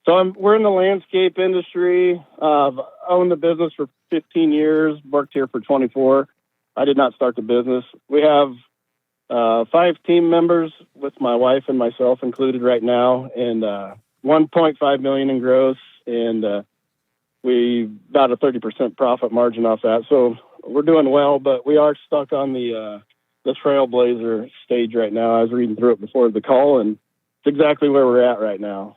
We're in the landscape industry. I've owned the business for 15 years, worked here for 24. I did not start the business. We have 5 team members with my wife and myself included right now, and $1.5 million in gross, and we about a 30% profit margin off that. So we're doing well, but we are stuck on the Trailblazer stage right now. I was reading through it before the call, and it's exactly where we're at right now.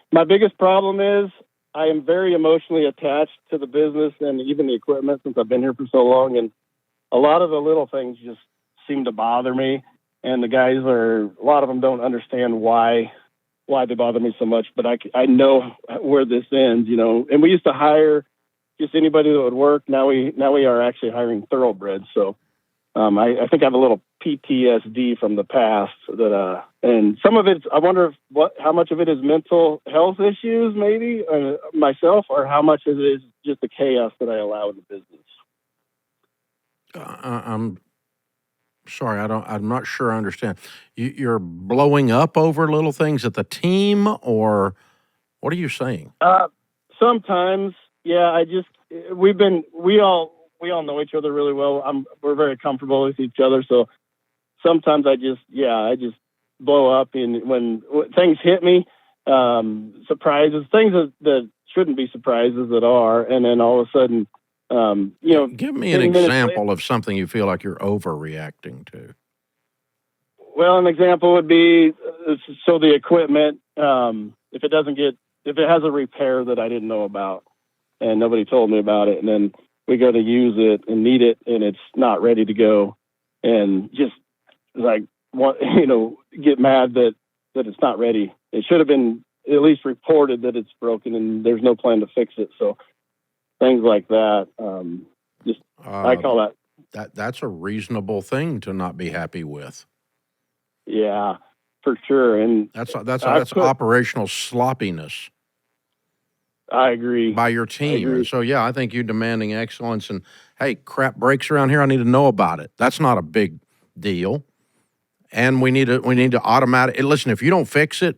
My biggest problem is I am very emotionally attached to the business and even the equipment since I've been here for so long. And a lot of the little things just seem to bother me. And the guys a lot of them don't understand why they bother me so much, but I know where this ends, and we used to hire just anybody that would work. Now we are actually hiring thoroughbreds. So, I think I have a little PTSD from the past and some of it, I wonder how much of it is mental health issues, maybe myself, or how much of it is just the chaos that I allow in the business. I'm sorry, I'm not sure I understand. You're blowing up over little things at the team, or what are you saying? Sometimes, yeah. We all know each other really well. We're very comfortable with each other, so sometimes I just blow up when things hit me, surprises, things that shouldn't be surprises that are, and then all of a sudden, give me an example of something you feel like you're overreacting to. Well, an example would be, so the equipment, if it has a repair that I didn't know about and nobody told me about it, and then we go to use it and need it and it's not ready to go, and just get mad that it's not ready. It should have been at least reported that it's broken and there's no plan to fix it. So things like that. I call that's a reasonable thing to not be happy with. Yeah, for sure. And that's operational sloppiness. I agree. By your team. And so, yeah, I think you demanding excellence and, hey, crap breaks around here, I need to know about it. That's not a big deal. And we need to automatic. Listen, if you don't fix it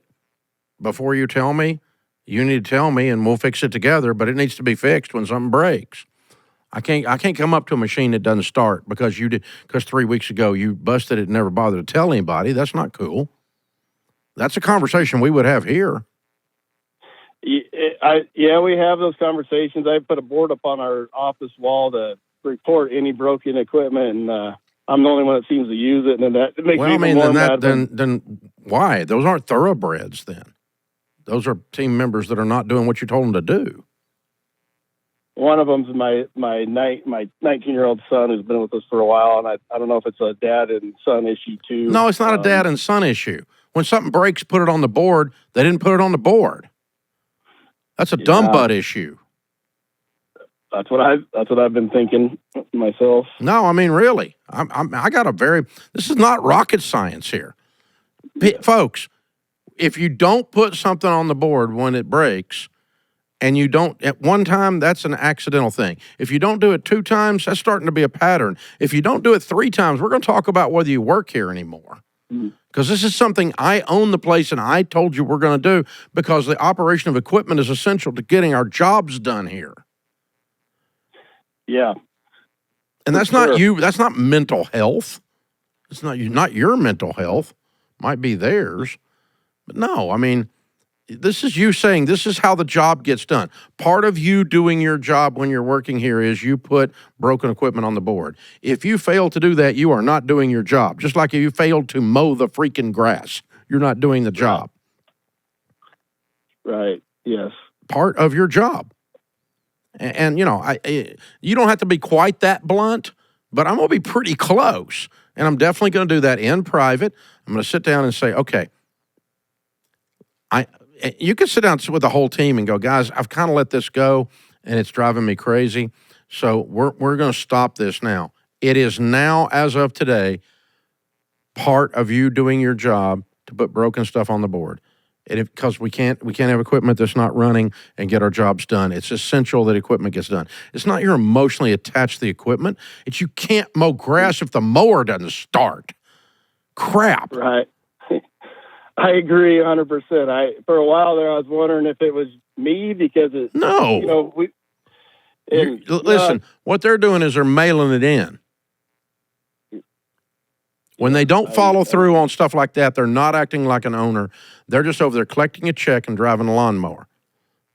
before you tell me, you need to tell me and we'll fix it together, but it needs to be fixed when something breaks. I can't come up to a machine that doesn't start because 3 weeks ago you busted it and never bothered to tell anybody. That's not cool. That's a conversation we would have here. We have those conversations. I put a board up on our office wall to report any broken equipment, and I'm the only one that seems to use it. And that makes me more mad. Then why? Those aren't thoroughbreds. Then those are team members that are not doing what you told them to do. One of them's my 19-year-old son who's been with us for a while, and I don't know if it's a dad and son issue too. No, it's not a dad and son issue. When something breaks, put it on the board. They didn't put it on the board. That's a dumb butt issue. That's what I've been thinking myself. No, I mean, really, this is not rocket science here. Folks, if you don't put something on the board when it breaks, and you don't at one time, that's an accidental thing. If you don't do it 2 times, that's starting to be a pattern. If you don't do it 3 times, we're going to talk about whether you work here anymore. Because this is something I own the place and I told you we're going to do because the operation of equipment is essential to getting our jobs done here. Yeah. And that's not you. That's not mental health. It's not your mental health. Might be theirs. But no, I mean, this is you saying this is how the job gets done. Part of you doing your job when you're working here is you put broken equipment on the board. If you fail to do that, you are not doing your job. Just like if you failed to mow the freaking grass, you're not doing the job. Right. Yes. Part of your job. And you know, you don't have to be quite that blunt, but I'm going to be pretty close. And I'm definitely going to do that in private. I'm going to sit down and say, okay, you can sit down with the whole team and go, guys, I've kind of let this go, and it's driving me crazy. So we're going to stop this now. It is now, as of today, part of you doing your job to put broken stuff on the board. Because we can't have equipment that's not running and get our jobs done. It's essential that equipment gets done. It's not you're emotionally attached to the equipment. It's you can't mow grass if the mower doesn't start. Crap. Right. I agree 100%. For a while there, I was wondering if it was me because it, No. And listen, what they're doing is they're mailing it in. When they don't follow through on stuff like that, they're not acting like an owner. They're just over there collecting a check and driving a lawnmower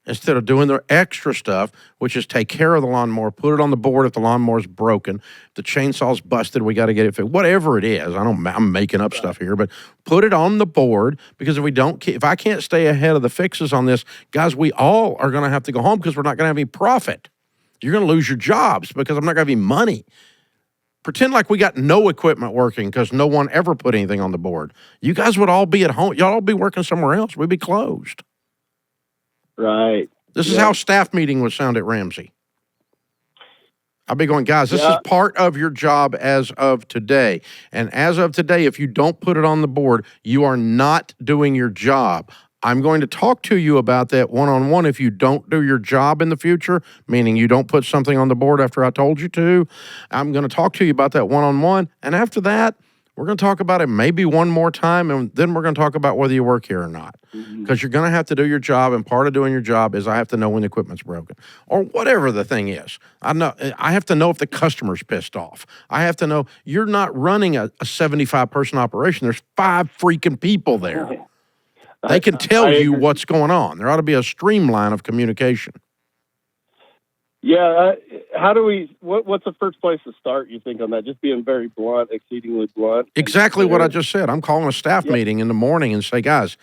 instead of doing their extra stuff, which is take care of the lawnmower, put it on the board if the lawnmower's broken, if the chainsaw's busted, we got to get it fixed. Whatever it is, I'm making up stuff here, but put it on the board, because if I can't stay ahead of the fixes on this, guys, we all are going to have to go home because we're not going to have any profit. You're going to lose your jobs because I'm not going to have any money. Pretend like we got no equipment working because no one ever put anything on the board. You guys would all be at home. Y'all all be working somewhere else. We'd be closed. Right. This is how staff meeting would sound at Ramsey. I'll be going, guys, this is part of your job as of today. And as of today, if you don't put it on the board, you are not doing your job. I'm going to talk to you about that one-on-one if you don't do your job in the future, meaning you don't put something on the board after I told you to. I'm going to talk to you about that one-on-one. And after that, we're going to talk about it maybe one more time, and then we're going to talk about whether you work here or not. Because you're going to have to do your job, and part of doing your job is I have to know when the equipment's broken or whatever the thing is. I have to know if the customer's pissed off. I have to know you're not running a 75-person operation. There's 5 freaking people there. They can tell you what's going on. There ought to be a streamline of communication. Yeah. What's the first place to start, you think, on that? Just being very blunt, exceedingly blunt. Exactly what I just said. I'm calling a staff meeting in the morning and say, guys,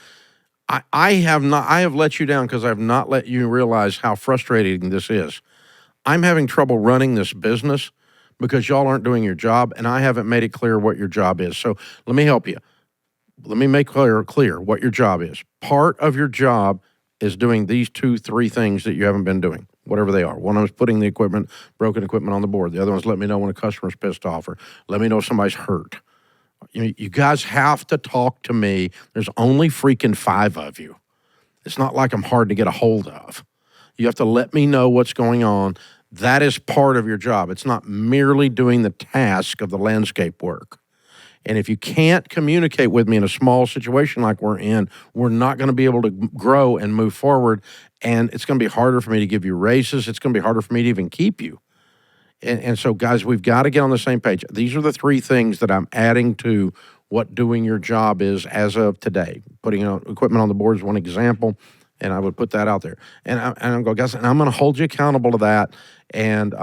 I have let you down because I have not let you realize how frustrating this is. I'm having trouble running this business because y'all aren't doing your job, and I haven't made it clear what your job is. So let me help you. Let me make clear what your job is. Part of your job is doing these 2-3 things that you haven't been doing, whatever they are. One of them is putting the broken equipment on the board. The other one is let me know when a customer's pissed off, or let me know if somebody's hurt. You guys have to talk to me. There's only freaking 5 of you. It's not like I'm hard to get a hold of. You have to let me know what's going on. That is part of your job. It's not merely doing the task of the landscape work. And if you can't communicate with me in a small situation like we're in, we're not going to be able to grow and move forward. And it's going to be harder for me to give you raises. It's going to be harder for me to even keep you. And so, guys, we've got to get on the same page. These are the 3 things that I'm adding to what doing your job is as of today. Putting equipment on the board is one example, and I would put that out there. And I'm going, guys, and I'm going to hold you accountable to that. And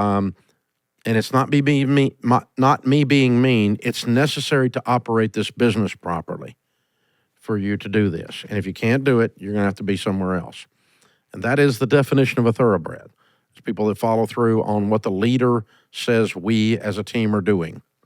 it's not me being mean. It's necessary to operate this business properly for you to do this. And if you can't do it, you're going to have to be somewhere else. And that is the definition of a thoroughbred. It's people that follow through on what the leader says we as a team are doing.